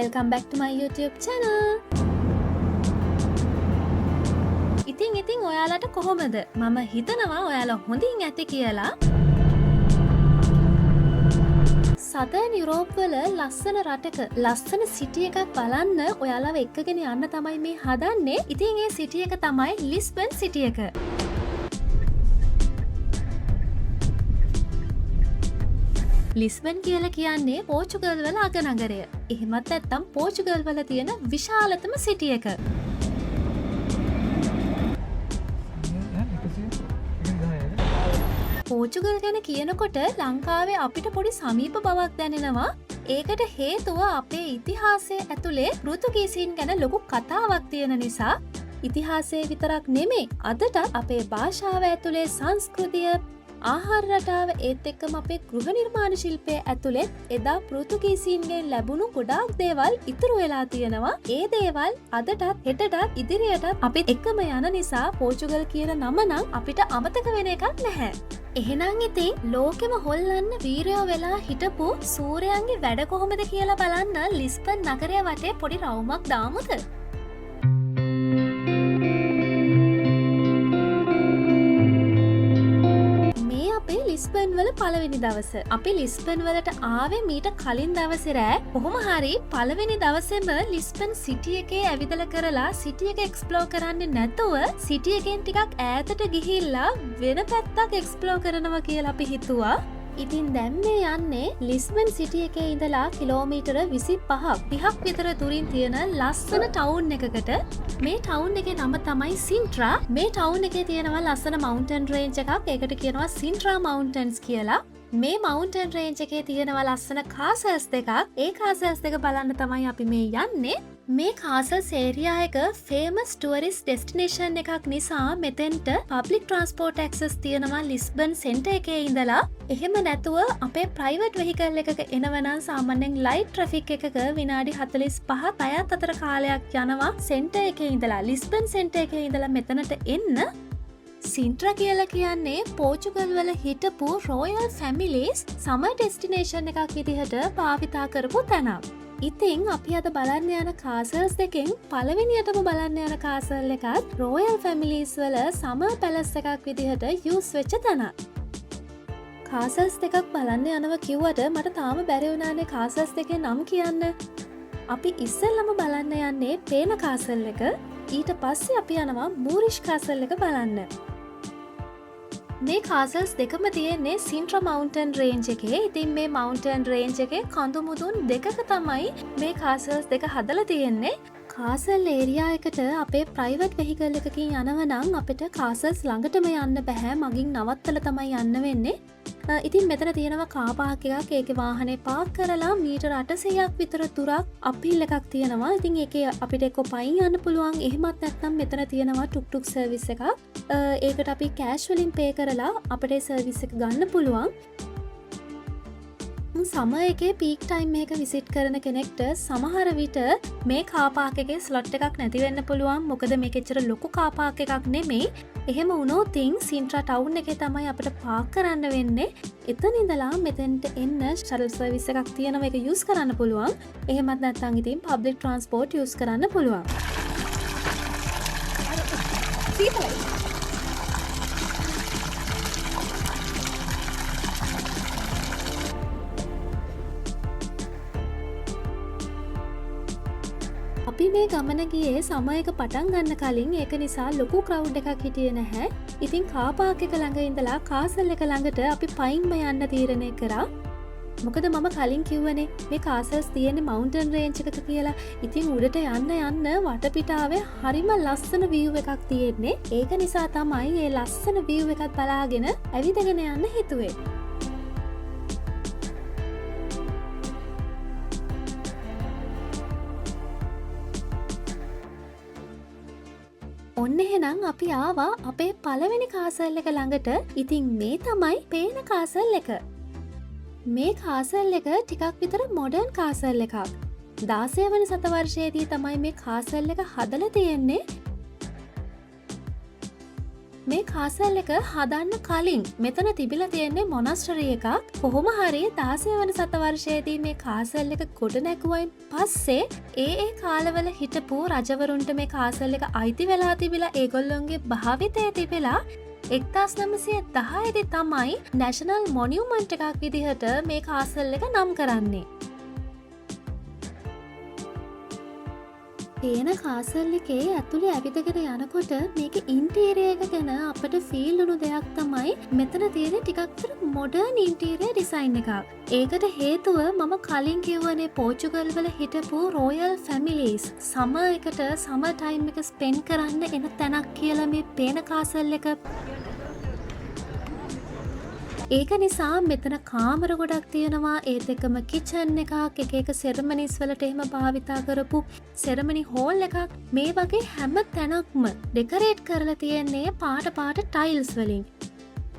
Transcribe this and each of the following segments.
welcome back to my YouTube channel. ඉතින් ඔයාලට කොහොමද? මම හිතනවා ඔයාලා හොඳින් ඇති කියලා. සදර්න් යුරෝප් වල ලස්සන රටක ලස්සන සිටි එකක් බලන්න ඔයාලව එක්කගෙන යන්න තමයි මේ හදන්නේ. ඉතින් ඒ සිටි එක තමයි ලිස්බන් සිටි එක. ලිස්බන් කියලා කියන්නේ පෝර්චුගල් වල අගනගරය. එහෙමත් නැත්නම් පෝර්චුගල් වල තියෙන විශාලතම සිටි එක. පෝර්චුගල් ගැන කියනකොට ලංකාවේ අපිට පොඩි සමීප බවක් දැනෙනවා. ඒකට හේතුව අපේ ඉතිහාසය ඇතුලේ පෘතුගීසීන් ගැන ලොකු කතාවක් තියෙන නිසා. ඉතිහාසය විතරක් නෙමෙයි අදට අපේ භාෂාව ඇතුලේ සංස්කෘතිය ආහාර රටාව ඒත් එක්කම අපේ ගෘහ නිර්මාණ ශිල්පය ඇතුලේ එදා පෘතුගීසීන්ගෙන් ලැබුණු ගොඩාක් දේවල් ඉතුරු වෙලා තියෙනවා. ඒ දේවල් අදටත් හෙටටත් ඉදිරියටත් අපිත් එක්කම යන නිසා පෝර්චුගල් කියන නම නම් අපිට අමතක වෙන එකක් නැහැ. එහෙනම් ඉතින් ලෝකෙම හොල්ලන්න වීරයෝ වෙලා හිටපු සූරයන්ගේ වැඩ කොහොමද කියලා බලන්න ලිස්බන් නගරය වටේ පොඩි රවුමක් දාමුද? ලිස්බන් වල පළවෙනි දවස. අපි ලිස්බන් වලට ආවේ මීට කලින් දවසේ රෑ. කොහොම හරි පළවෙනි දවසේම ලිස්බන් සිටි එකේ ඇවිදලා කරලා සිටි එක එක්ස්ප්ලෝර් කරන්නේ නැතුව සිටි එකෙන් ටිකක් ඈතට ගිහිල්ලා වෙන පැත්තක් එක්ස්ප්ලෝර් කරනවා කියලා අපි හිතුවා. ඉතින් දැන් මේ යන්නේ ලිස්බන් සිටි එකේ ඉඳලා කිලෝමීටර 25ක් විතර දුරින් තියෙන ලස්සන ටවුන් එකකට. මේ ටවුන් එකේ නම තමයි සින්ට්‍රා. මේ ටවුන් එකේ තියෙනවා ලස්සන මවුන්ටන් රේන්ජ් එකක්. ඒකට කියනවා සින්ට්‍රා මවුන්ටන්ස් කියලා. මේ මවුන්ටන් රේන්ජ් එකේ තියෙනවා ලස්සන කාසල්ස් දෙකක්. ඒ කාසල්ස් දෙක බලන්න තමයි අපි මේ යන්නේ. මේ කාසල්ස් ඒරියා එක ෆේමස් ටුවරිස්ට් ඩෙස්ටිනේෂන් එකක් නිසා මෙතෙන්ට පබ්ලික් ට්‍රාන්ස්පෝර්ට් ඇක්සස් තියෙනවා ලිස්බන් සෙන්ටර් එකේ ඉඳලා. එහෙම නැතුව අපේ ප්‍රයිවට් වෙහිකල් එකක එනවනම් සාමාන්‍යයෙන් ලයිට් ට්‍රැෆික් එකක විනාඩි 45 පැයක් අතර කාලයක් යනවා සෙන්ටර් එකේ ඉඳලා ලිස්බන් සෙන්ටර් එකේ ඉඳලා මෙතනට එන්න. සින්ට්‍රා කියලා කියන්නේ පෝර්චුගල් වල හිටපු රොයල් ෆැමිලිස් සමර් ඩෙස්ටිනේෂන් එකක් විදිහට භාවිතා කරපු තැනක්. ඉතින් අපි අද බලන්න යන කාසල්ස් දෙකෙන් පළවෙනියටම බලන්න යන කාසල් එකත් රොයල් ෆැමිලිස් වල සමර් පැලස් එකක් විදිහට යූස් වෙච්ච තැනක්. කාසල්ස් දෙකක් බලන්න යනවා කිව්වට මට තාම බැරි වුණානේ කාසල්ස් දෙකේ නම් කියන්න. අපි ඉස්සෙල්ලම බලන්න යන්නේ පේන කාසල් එක. ඊට පස්සේ අපි යනවා මූරිෂ් කාසල් එක බලන්න. මේ කාසල්ස් දෙකම තියෙන්නේ සින්ට්‍රා මවුන්ටන් රේන්ජ් එකේ. ඉතින් මේ මවුන්ටන් රේන්ජ් එකේ කඳු මුදුන් දෙකක තමයි මේ කාසල්ස් දෙක හදලා තියෙන්නේ. කාසල් ඒරියා එකට අපේ ප්‍රයිවට් වෙහිකල් එකකින් යනවා නම් අපිට කාසල්ස් ළඟටම යන්න බෑ. මගින් නවත්තලා තමයි යන්න වෙන්නේ. ඉතින් මෙතන තියෙනවා කාර් පාක් එකක්. ඒකේ වාහනේ පාක් කරලා මීටර 800ක් විතර දුරක් අප්හිල් එකක් තියෙනවා. ඉතින් ඒකේ අපිට එක්ක පයින් යන්න පුළුවන්. එහෙමත් නැත්නම් මෙතන තියෙනවා ටුක් ටුක් සර්විස් එකක්. ඒකට අපි කෑෂ් වලින් පේ කරලා අපිට ඒ සර්විස් එක ගන්න පුළුවන්. සමර් එකේ පීක් ටයිම් එක විසිට් කරන කෙනෙක්ට සමහර විට මේ කාර් පාක් එකේ ස්ලොට් එකක් නැති වෙන්න පුළුවන්. මොකද මේක එච්චර ලොකු කාර් පාක් එකක් නෙමෙයි. එහෙම වුණොත් සින්ට්‍රා ටවුන් එකේ තමයි අපිට පාක් කරන්න වෙන්නේ. එතන ඉඳලා මෙතෙන්ට එන්න ෂටල් සර්විස් එකක් තියෙනවා. ඒක යූස් කරන්න පුළුවන්. එහෙමත් නැත්නම් ඉතින් පබ්ලික් ට්‍රාන්ස්පෝර්ට් යූස් කරන්න පුළුවන්. අපි මේ ගමන ගියේ සමර් එක පටන් ගන්න කලින්. ඒක නිසා ලොකු ක්‍රවුඩ් එකක් හිටියේ නැහැ. ඉතින් කාර් පාක් එක ළඟ ඉඳලා කාසල් එක ළඟට අපි පයින්ම යන්න තීරණය කරා. මොකද මම කලින් කිව්වනේ මේ කාසල්ස් තියෙන්නේ මවුන්ටන් රේන්ජ් එකක කියලා. ඉතින් උඩට යන්න වටපිටාවේ හරිම ලස්සන view එකක් තියෙන්නේ. ඒක නිසා තමයි මේ ලස්සන view එකත් බලාගෙන ඇවිදගෙන යන්න හිතුවේ. ඔන්න එහෙනම් අපි ආවා අපේ පළවෙනි කාසල් එක ළඟට. ඉතින් මේ තමයි පේන කාසල් එක. මේ කාසල් එක ටිකක් විතර මොඩර්න් කාසල් එකක්. 16 වන සතවර්ෂයේදී තමයි මේ කාසල් එක හදලා තියෙන්නේ. මේ කාසල් එක හදන්න කලින් මෙතන තිබිලා තියෙන්නේ මොනස්ටරි එකක්. කොහොම හරි 16 වන සතවර්ෂයේදී මේ කාසල් එක ගොඩ නැගුවයින් පස්සේ ඒ කාලවල හිටපු රජවරුන්ට මේ කාසල් එක අයිති වෙලා තිබිලා ඒගොල්ලොන්ගේ භාවිතය තිබිලා 1910 දී තමයි නැෂනල් මොනියුමන්ට් එකක් විදිහට මේ කාසල් එක නම් කරන්නේ. පේන කාසල් එකේ ඇතුලේ ඇවිදගෙන යනකොට මේක ඉන්ටීරියර් එක ගැන අපිට ෆීල් වුණු දෙයක් තමයි මෙතන තියෙන ටිකක් මොඩර්න් ඉන්ටීරියර් ඩිසයින් එකක්. ඒකට හේතුව මම කලින් කියවනේ පෝර්චුගල් වල හිටපු රොයල් ෆැමිලිස් සමර් එකට සමර් ටයිම් එක ස්පෙන්ඩ් කරන්න එන තැනක් කියලා මේ පේන කාසල් එක. ඒක නිසා මෙතන කාමර ගොඩක් තියෙනවා. ඒත් එකම කිචන් එකක්, එක සෙරමනිස් වලට එහෙම භාවිතා කරපු සෙරමනි හෝල් එකක්, මේ වගේ හැම තැනක්ම ඩෙකරේට් කරලා තියෙන්නේ පාට ටයිල්ස් වලින්.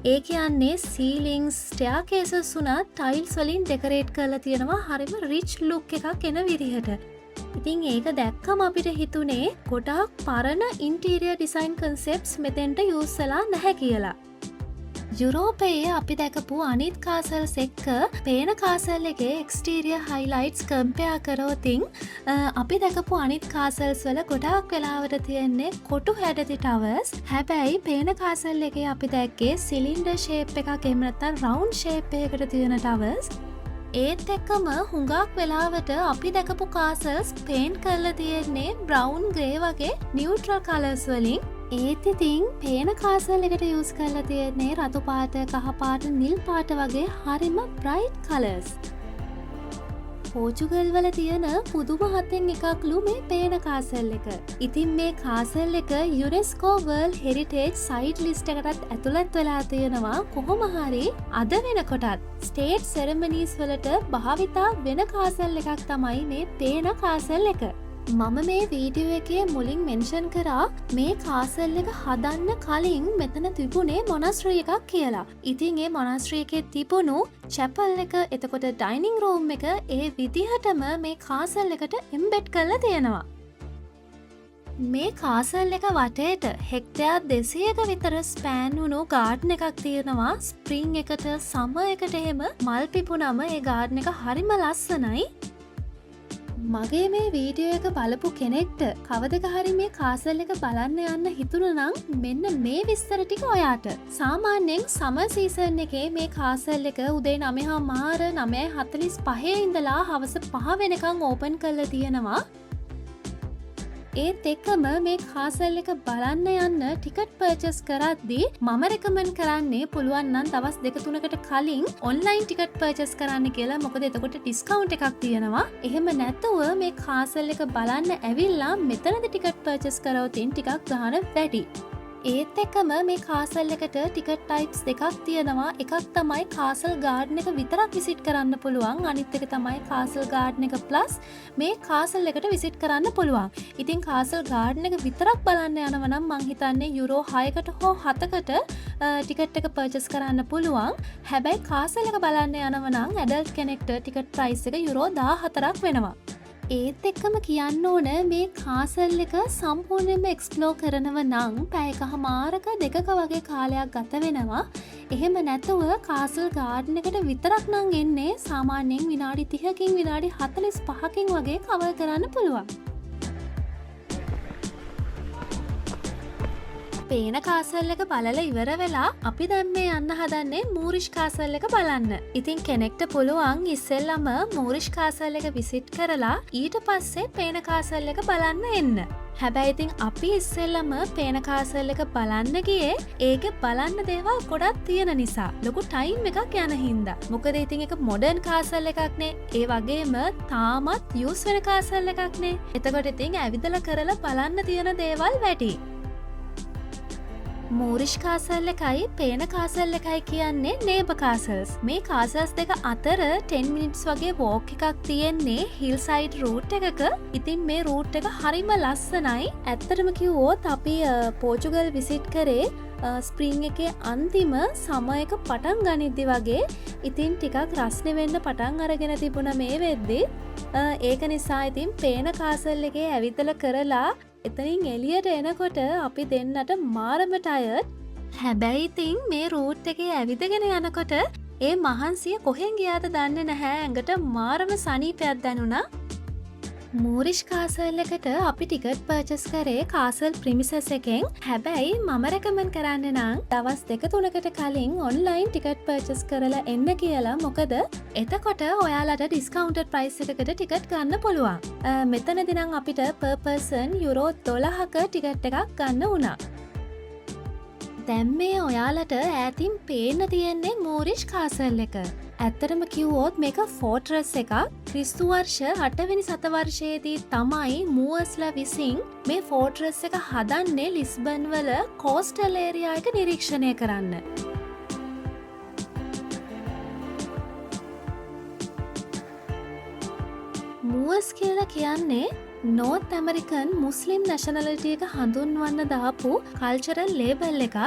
ඒ කියන්නේ සීලින්ග්ස්, ස්ටෙයාකේසස් උනත් ටයිල්ස් වලින් ඩෙකරේට් කරලා තියෙනවා හරිම රිච් ලුක් එකක් එන විදිහට. ඉතින් ඒක දැක්කම අපිට හිතුනේ ගොඩාක් පරණ ඉන්ටීරියර් ඩිසයින් කන්සෙප්ට්ස් මෙතෙන්ට යූස් වෙලා නැහැ කියලා. යුරෝපයේ අපි දැකපු අනිත් කාසල්ස් එක්ක පේන කාසල් එකේ එක්ස්ටීරියර් හයිලයිට්ස් කම්පෙයාර් කරොතින් අපි දැකපු අනිත් කාසල්ස් වල ගොඩාක් වෙලාවට තියෙන්නේ කොටු හැඩති ටවර්ස්. හැබැයි පේන කාසල් එකේ අපි දැක්කේ සිලින්ඩර් ෂේප් එකක් එහෙම නැත්නම් රවුන්ඩ් ෂේප් එකකට තියෙන ටවර්ස්. ඒත් එක්කම හුඟක් වෙලාවට අපි දැකපු කාසල්ස් පේන්ට් කරලා තියෙන්නේ බ්‍රවුන් ග්‍රේ වගේ නියුට්‍රල් කලර්ස් වලින්. ඒත් ඉතින් පේන කාසල් එකට යූස් කරලා තියෙන්නේ රතු පාට, කහ පාට, නිල් පාට වගේ හරිම බ්‍රයිට් කලර්ස්. පෝර්චුගල් වල තියෙන පුදුම හතෙන් එකක්ලු මේ පේන කාසල් එක. ඉතින් මේ කාසල් එක UNESCO World Heritage Site list එකටත් ඇතුළත් වෙලා තියෙනවා. කොහොම හරි අද වෙනකොටත් ස්ටේට් සෙරමනීස් වලට භාවිතා වෙන කාසල් එකක් තමයි මේ පේන කාසල් එක. මම මේ වීඩියෝ එකේ මුලින් මෙන්ෂන් කරා මේ කාසල් එක හදන්න කලින් මෙතන තිබුණේ මොනස්ටරි එකක් කියලා. ඉතින් ඒ මොනස්ටරි එකේ තිබුණු චැපල් එක, එතකොට ඩයිනින් රූම් එක ඒ විදිහටම මේ කාසල් එකට එම්බෙඩ් කරලා තියෙනවා. මේ කාසල් එක වටේට හෙක්ටයාර් 200ක විතර ස්පෑන් වුණු ගාඩන් එකක් තියෙනවා. ස්ප්‍රිං එකට, සමර් එකට එහෙම මල් පිපුනම ඒ ගාඩන් එක හරිම ලස්සනයි. මගේ මේ වීඩියෝ එක බලපු කෙනෙක්ට කවදක හරි මේ කාසල් එක බලන්න යන්න හිතුණු නම් මෙන්න මේ විස්තර ටික ඔයාට. සාමාන්‍යයෙන් සමර් සීසන් එකේ මේ කාසල් එක උදේ 9:45 ඉඳලා හවස 5 වෙනකන් ඕපන් කරලා තියෙනවා. ඒත් එක්කම මේ කාසල් එක බලන්න යන්න ටිකට් පර්චස් කරද්දී මම රෙකමන්ඩ් කරන්නේ පුළුවන් නම් දවස් 2-3කට කලින් ඔන්ලයින් ටිකට් පර්චස් කරන්න කියලා. මොකද එතකොට ඩිස්කවුන්ට් එකක් තියෙනවා. එහෙම නැතුව මේ කාසල් එක බලන්න ඇවිල්ලා මෙතනදී ටිකට් පර්චස් කරවතින් ටිකක් ගාණ වැඩි. ඒත් එක්කම මේ කාසල් එකට ටිකට් ටයිප්ස් දෙකක් තියෙනවා. එකක් තමයි කාසල් ගාඩන් එක විතරක් විසිට් කරන්න පුළුවන්. අනිත් එක තමයි කාසල් ගාඩන් එක ප්ලස් මේ කාසල් එකට විසිට් කරන්න පුළුවන්. ඉතින් කාසල් ගාඩන් එක විතරක් බලන්න යනවා නම් මං හිතන්නේ යුරෝ 6කට හෝ 7කට ටිකට් එක පර්චස් කරන්න පුළුවන්. හැබැයි කාසල් එක බලන්න යනවා නම් ඇඩල්ට් කෙනෙක්ට ටිකට් ප්‍රයිස් එක යුරෝ 14ක් වෙනවා. ඒත් එක්කම කියන්න ඕන මේ කාසල් එක සම්පූර්ණයෙන්ම එක්ස්ප්ලෝර් කරනව නම් පැයකමාරක දෙකක වගේ කාලයක් ගත වෙනවා. එහෙම නැතුව කාසල් ගාඩන් එකට විතරක් නම් එන්නේ සාමාන්‍යයෙන් විනාඩි 30කින් විනාඩි 45කින් වගේ කවර් කරන්න පුළුවන්. පේන කාසල් එක බලලා ඉවර වෙලා අපි දැන් මේ යන්න හදන්නේ මූරිෂ් කාසල් එක බලන්න. ඉතින් කෙනෙක්ට පුළුවන් ඉස්සෙල්ලම මූරිෂ් කාසල් එක විසිට් කරලා ඊට පස්සේ පේන කාසල් එක බලන්න එන්න. හැබැයි ඉතින් අපි ඉස්සෙල්ලම පේන කාසල් එක බලන්න ගියේ ඒකේ බලන්න දේවල් ගොඩක් තියෙන නිසා. ලොකු ටයිම් එකක් යන හින්දා. මොකද ඉතින් ඒක මොඩර්න් කාසල් එකක් නේ. ඒ වගේම තාමත් යූස් වෙන කාසල් එකක් නේ. එතකොට ඉතින් ඇවිදලා කරලා බලන්න තියෙන දේවල් වැඩි. මූරිෂ් කාසල් එකයි පේන කාසල් එකයි කියන්නේ නේබර් කාසල්ස්. මේ කාසල්ස් දෙක අතර 10 මිනිට්ස් වගේ වෝක් එකක් තියෙන්නේ හිල් සයිඩ් රූට් එකක. ඉතින් මේ රූට් එක හරිම ලස්සනයි. ඇත්තටම කිව්වොත් අපි පෝර්චුගල් විසිට් කරේ ස්ප්‍රිං එකේ අන්තිම සමර් එක පටන් ගනිද්දි වගේ. ඉතින් ටිකක් රස්නේ වෙන්න පටන් අරගෙන තිබුණ මේ වෙද්දි ඒක නිසා ඉතින් පේන කාසල් එකේ ඇවිදලා කරලා එතනින් එළියට එනකොට අපි දෙන්නට මාරම ටයර්ඩ්. හැබැයි ඉතින් මේ රූට් එකේ ඇවිදගෙන යනකොට ඒ මහන්සිය කොහෙන් ගියාද දන්නේ නැහැ. ඇඟට මාරම සනීපයක් දැනුණා. මූරිෂ් කාසල් එකට අපි ටිකට් පර්චස් කරේ කාසල් ප්‍රිමිසස් එකෙන්. හැබැයි මම රෙකමන්ඩ් කරන්නේ නම් දවස් 2-3කට කලින් ඔන්ලයින් ටිකට් පර්චස් කරලා එන්න කියලා. මොකද එතකොට ඔයාලට ඩිස්කවුන්ටඩ් ප්‍රයිස් එකකට ටිකට් ගන්න පුළුවන්. මෙතනදී නම් අපිට per person යුරෝ 12ක ටිකට් එකක් ගන්න වුණා. දැන් මේ ඔයාලට ඈතින් පේන්න තියෙන්නේ මූරිෂ් කාසල් එක. ඇත්තටම කිව්වොත් මේක ෆෝට්‍රස් එකක්. ක්‍රිස්තු වර්ෂ 8 වෙනි සතවර්ෂයේදී තමයි මූවර්ස්ලා විසින් මේ ෆෝට්‍රස් එක හදන්නේ ලිස්බන් වල කෝස්ටල් ඒරියා එක නිරීක්ෂණය කරන්න. මූවර්ස් කියලා කියන්නේ නෝර්ත් ඇමරිකන් මුස්ලිම් නැෂනලිටි එක හඳුන්වන්න දාපු කල්චරල් ලේබල් එකක්.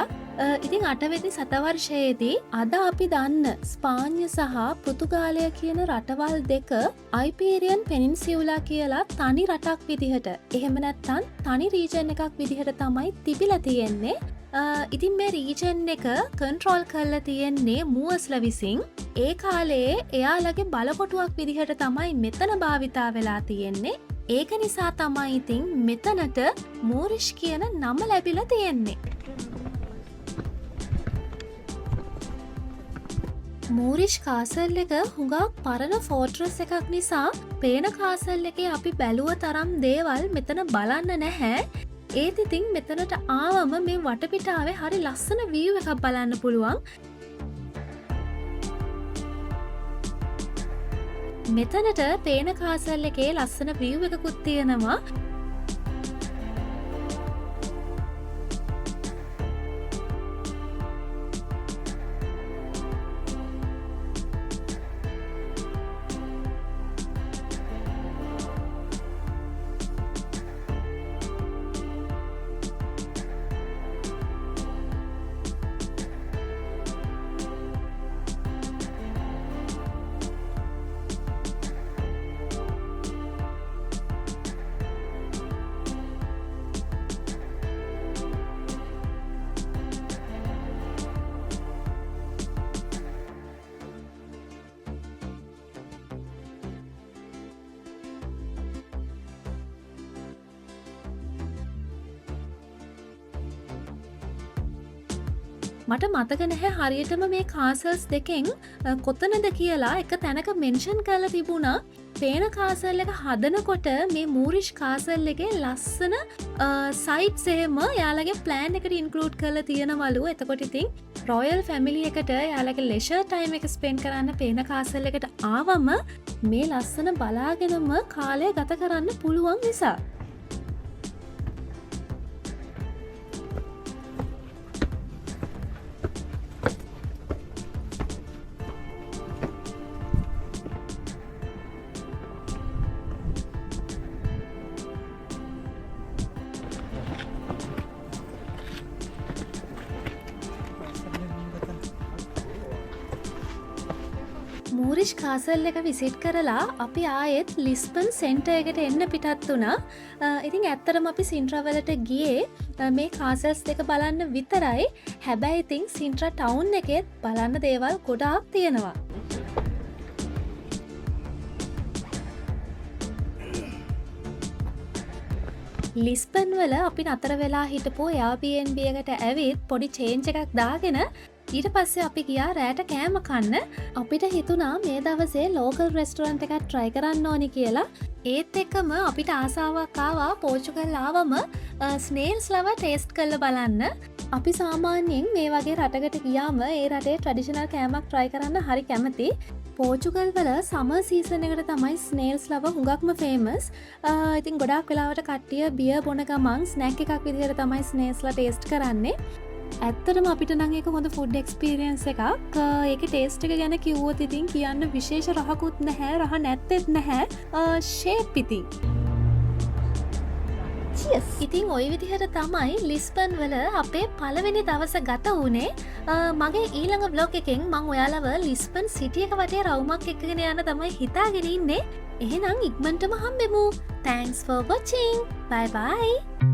ඉතින් 8 වෙනි සතවර්ෂයේදී අද අපි දන්න ස්පාඤ්ඤ සහ පෘතුගාලය කියන රටවල් දෙක අයිබීරියන් පෙනින්සියුලා කියලා තනි රටක් විදිහට, එහෙම නැත්නම් තනි රීජන් එකක් විදිහට තමයි තිබිලා තියෙන්නේ. ඉතින් මේ රීජන් එක කන්ට්‍රෝල් කරලා තියෙන්නේ මූවර්ස්ලා විසින්. ඒ කාලේ එයාලගේ බලකොටුවක් විදිහට තමයි මෙතන භාවිතා වෙලා තියෙන්නේ. ඒක නිසා තමයි ඉතින් මෙතනට මූරිෂ් කියන නම ලැබිලා තියෙන්නේ. මූරිෂ් කාසල් එක හුඟක් පරණ ෆෝට්‍රස් එකක් නිසා පේන කාසල් එකේ අපි බැලුව තරම් දේවල් මෙතන බලන්න නැහැ. ඒත් ඉතින් මෙතනට ආවම මේ වටපිටාවේ හරි ලස්සන view එකක් බලන්න පුළුවන්. මෙතනට පේන කාසල් එකේ ලස්සන view එකකුත් තියෙනවා. මට මතක නැහැ හරියටම මේ කාසල්ස් දෙකෙන් කොතනද කියලා එක තැනක මෙන්ෂන් කරලා තිබුණා. පේන කාසල් එක හදනකොට මේ මූරිෂ් කාසල් එකේ ලස්සන සයිට්ස් එහෙම යාළගේ ප්ලෑන් එකට ඉන්ක්ලූඩ් කරලා තියෙනවලු. එතකොට ඉතින් රොයල් ෆැමිලි එකට යාළගේ ලෙෂර් ටයිම් එක ස්පෙන්ඩ් කරන්න පේන කාසල් එකට ආවම මේ ලස්සන බලාගෙනම කාලය ගත කරන්න පුළුවන් නිසා. මූරිෂ් කාසල් එක විසිට් කරලා අපි ආයෙත් ලිස්බන් සෙන්ටර් එකට එන්න පිටත් වුණා. ඉතින් ඇත්තටම අපි සින්ට්‍රා වලට ගියේ මේ කාසල්ස් දෙක බලන්න විතරයි. හැබැයි ඉතින් සින්ට්‍රා ටවුන් එකෙත් බලන්න දේවල් ගොඩාක් තියෙනවා. ලිස්බන් වල අපි නතර වෙලා හිටපු Airbnb එකට ඇවිත් පොඩි චේන්ජ් එකක් දාගෙන ඊට පස්සේ අපි ගියා රෑට කෑම කන්න. අපිට හිතුණා මේ දවසේ ලෝකල් රෙස්ටොරන්ට් එකක් try කරන්න ඕනි කියලා. ඒත් එක්කම අපිට ආසාවක් ආවා පෝර්චුගල් ආවම ස්නේල්ස් ලව ටේස්ට් කරලා බලන්න. අපි සාමාන්‍යයෙන් මේ වගේ රටකට ගියාම ඒ රටේ ට්‍රැඩිෂනල් කෑමක් try කරන්න හරි කැමති. පෝර්චුගල් වල සමර් සීසන් එකට තමයි ස්නේල්ස් ලව හුඟක්ම ෆේමස්. ඉතින් ගොඩාක් වෙලාවට කට්ටිය බියර් බොන ගමන් ස්නැක් එකක් විදිහට තමයි ස්නේල්ස්ලා ටේස්ට් කරන්නේ. ඇත්තටම අපිට නම් ඒක හොඳ ෆුඩ් එක්ස්පීරියන්ස් එකක්. ඒක ටේස්ට් එක ගැන කිව්වොත් ඉතින් කියන්න විශේෂ රහකුත් නැහැ, රහ නැත්තේත් නැහැ. ෂේප් ඉතින්. ඉතින් ওই විදිහට තමයි ලිස්බන් වල අපේ පළවෙනි දවස ගත වුණේ. මගේ ඊළඟ vlog එකෙන් මම ඔයාලව ලිස්බන් සිටි එක වටේ රවුමක් එක්කගෙන යන්න තමයි හිතාගෙන ඉන්නේ. එහෙනම් ඉක්මනටම හම්බෙමු. Thanks for watching. Bye bye.